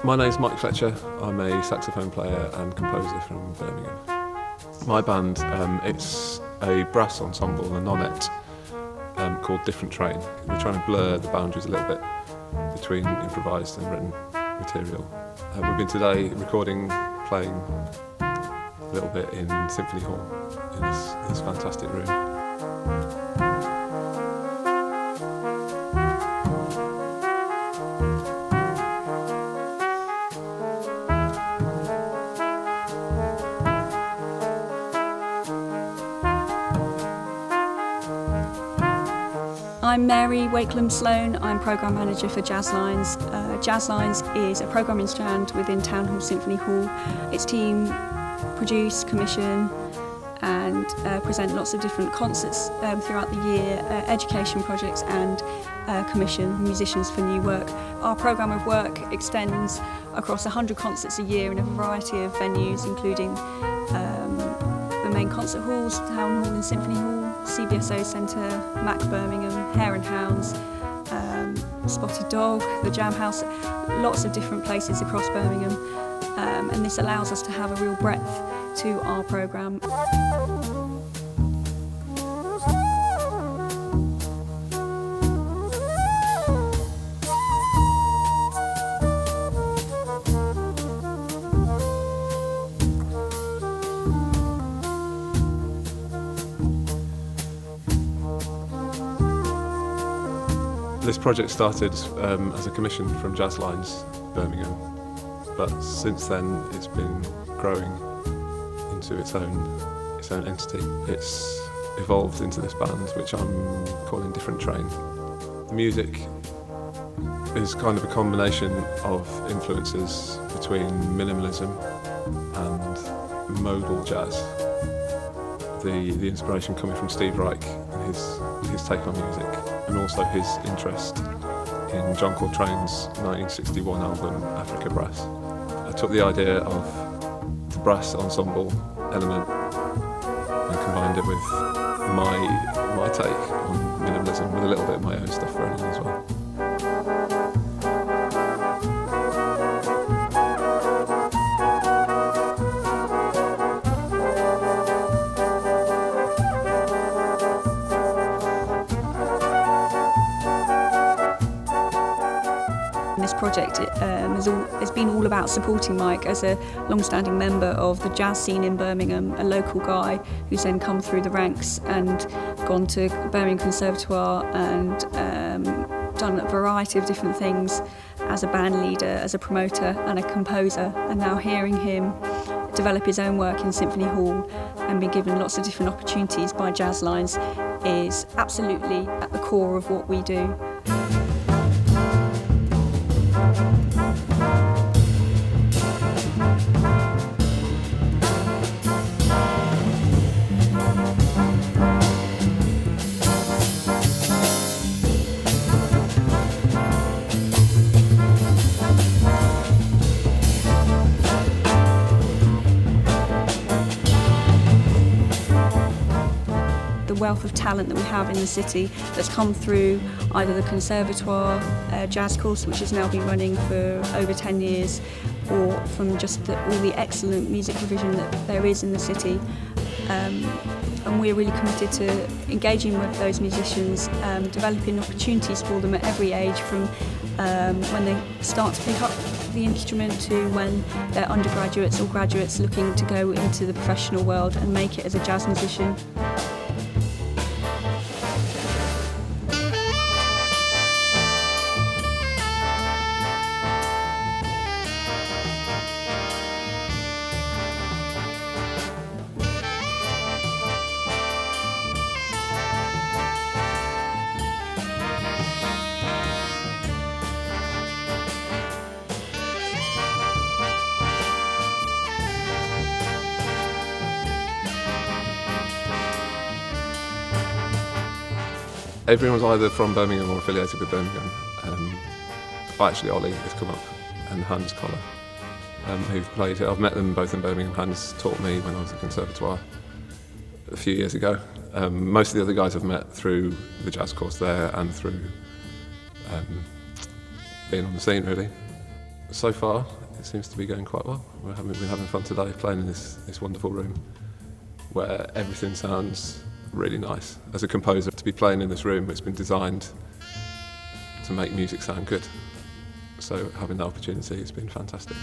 My name's Mike Fletcher. I'm a saxophone player and composer from Birmingham. My band, it's a brass ensemble, a nonette, called Different Train. We're trying to blur the boundaries a little bit between improvised and written material. We've been today recording, playing a little bit in Symphony Hall in this fantastic room. I'm Mary Wakelam-Sloan. I'm Programme Manager for Jazzlines. Jazzlines is a programming strand within Town Hall Symphony Hall. Its team produce, commission and present lots of different concerts throughout the year, education projects and commission musicians for new work. Our programme of work extends across 100 concerts a year in a variety of venues, including the main concert halls, Town Hall and Symphony Hall, CBSO Centre, Mac Birmingham, Hare and Hounds, Spotted Dog, the Jam House, lots of different places across Birmingham, and this allows us to have a real breadth to our programme. This project started as a commission from Jazzlines Birmingham, but since then it's been growing into its own entity. It's evolved into this band, which I'm calling Different Train. The music is kind of a combination of influences between minimalism and modal jazz. The inspiration coming from Steve Reich and his take on music, and also his interest in John Coltrane's 1961 album Africa Brass. I took the idea of the brass ensemble element and combined it with my take on minimalism with a little bit of my own stuff thrown in as well. This project has been all about supporting Mike as a long-standing member of the jazz scene in Birmingham, a local guy who's then come through the ranks and gone to Birmingham Conservatoire and done a variety of different things as a band leader, as a promoter and a composer, and now hearing him develop his own work in Symphony Hall and be given lots of different opportunities by Jazzlines is absolutely at the core of what we do. The wealth of talent that we have in the city that's come through either the Conservatoire jazz course, which has now been running for over 10 years, or from just all the excellent music provision that there is in the city. And we're really committed to engaging with those musicians, developing opportunities for them at every age, from when they start to pick up the instrument to when they're undergraduates or graduates looking to go into the professional world and make it as a jazz musician. Everyone's either from Birmingham or affiliated with Birmingham. Actually, Ollie has come up, and Hans Koller, who've played here. I've met them both in Birmingham. Hans taught me when I was at the Conservatoire a few years ago. Most of the other guys I've met through the jazz course there and through being on the scene, really. So far, it seems to be going quite well. We've been having fun today, playing in this wonderful room where everything sounds really nice. As a composer, to be playing in this room, it's been designed to make music sound good. So having the opportunity has been fantastic.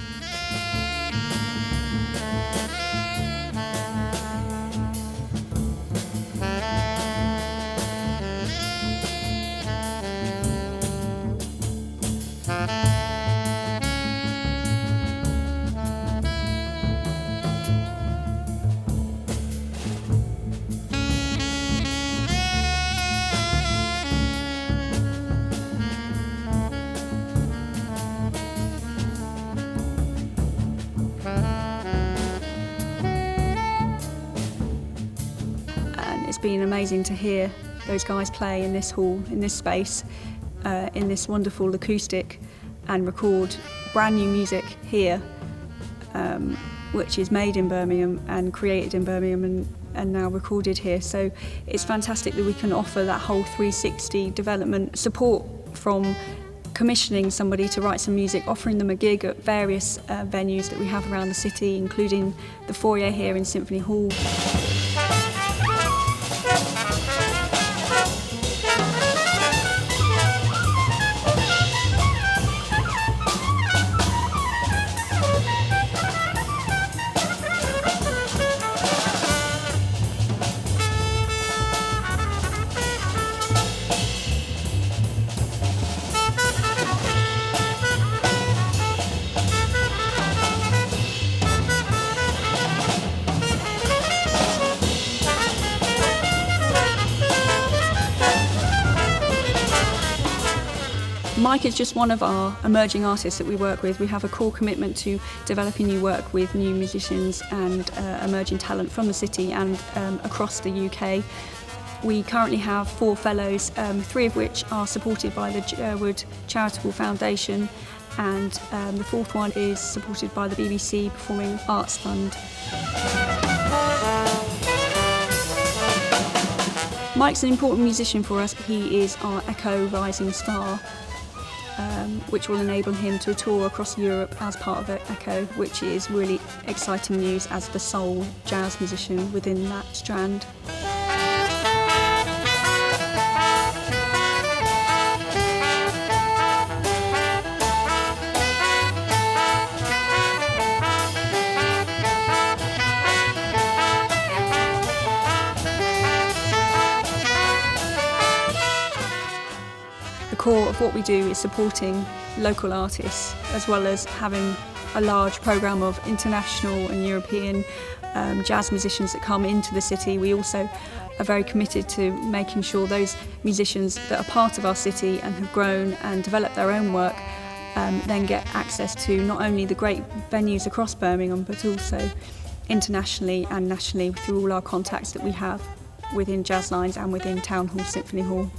It's been amazing to hear those guys play in this hall, in this space, in this wonderful acoustic, and record brand new music here, which is made in Birmingham and created in Birmingham and now recorded here. So it's fantastic that we can offer that whole 360 development support, from commissioning somebody to write some music, offering them a gig at various venues that we have around the city, including the foyer here in Symphony Hall. Mike is just one of our emerging artists that we work with. We have a core commitment to developing new work with new musicians and emerging talent from the city and across the UK. We currently have 4 fellows, 3 of which are supported by the Jerwood Charitable Foundation, and the 4th one is supported by the BBC Performing Arts Fund. Mike's an important musician for us. He is our Echo Rising Star, which will enable him to tour across Europe as part of Echo, which is really exciting news as the sole jazz musician within that strand. The core of what we do is supporting local artists, as well as having a large programme of international and European jazz musicians that come into the city. We also are very committed to making sure those musicians that are part of our city and have grown and developed their own work then get access to not only the great venues across Birmingham, but also internationally and nationally through all our contacts that we have within Jazzlines and within Town Hall Symphony Hall.